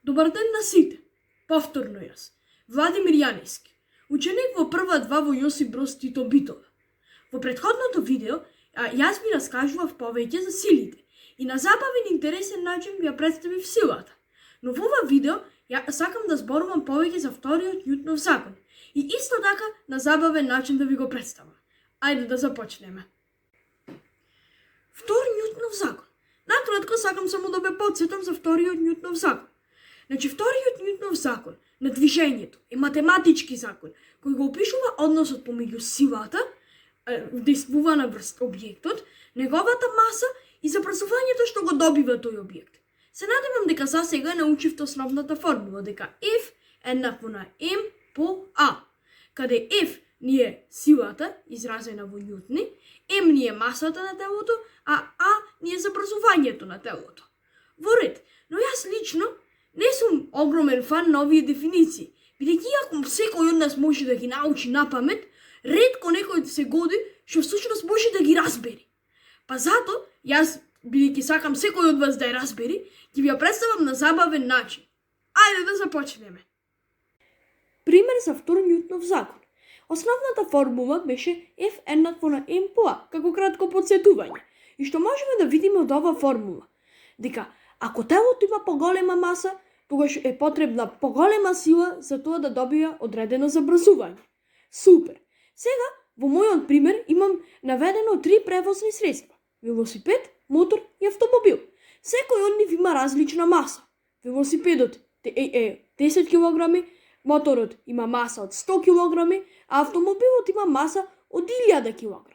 Добар ден на сите. Повторно јас, Владимир Јанески, ученик во прва 2 во Јосип Броз Тито Битола. Во претходното видео јас ви раскажував повеќе за силите и на забавен и интересен начин ви ја представив силата. Но во ова видео ја сакам да зборувам повеќе за вториот Њутнов закон и исто така на забавен начин да ви го представам. Ајде да започнеме. Втори Њутнов закон. Накратко сакам само да ве потсетам за вториот Њутнов закон. Значи, вториот Њутнов закон на движењето е математички закон кој го опишува односот помеѓу силата, действувана врз објектот, неговата маса и забрзувањето што го добива тој објект. Се надевам дека за сега научивте основната формула, дека F еднакво на M по A, каде F ни е силата, изразена во њутни, M ни е масата на телото, а A ни е забрзувањето на телото. Во ред, но јас лично не сум огромен фан на овие дефиниции, бидејќи ако секој од нас може да ги научи напамет, ретко некој се годи што всушност може да ги разбери. Па зато, јас, бидејќи сакам секој од вас да ја разбери, ќе ви ја представам на забавен начин. Ајде да започнеме. Пример за втор Њутнов закон. Основната формула беше F еднакво на M по A, како кратко подсетување. И што можеме да видиме од оваа формула? Дека ако телото има поголема маса, тогаш е потребна поголема сила за тоа да добија одредено забрзување. Супер! Сега, во мојот пример, имам наведено 3 превозни средства. Велосипед, мотор и автомобил. Секој од нив има различна маса. Велосипедот е 10 кг, моторот има маса од 100 кг, а автомобилот има маса од 1000 кг.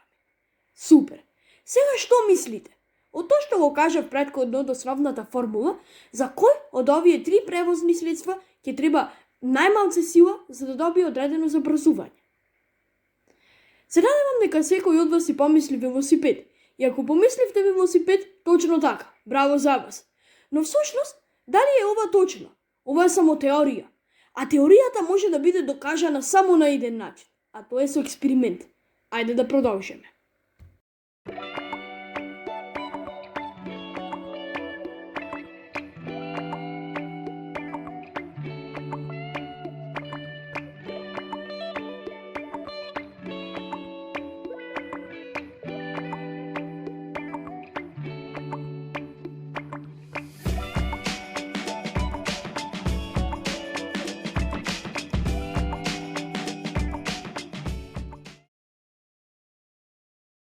Супер! Сега што мислите? Од тоа што го кажав претходно од основната формула, за кој од овие 3 превозни средства ќе треба најмалце сила за да добие одредено забрзување? Се надевам дека секој од вас си помисли велосипед. И ако помисливте велосипед, точно така. Браво за вас. Но всушност, дали е ова точно? Ова е само теорија. А теоријата може да биде докажана само на еден начин, а тоа е со експеримент. Ајде да продолжиме.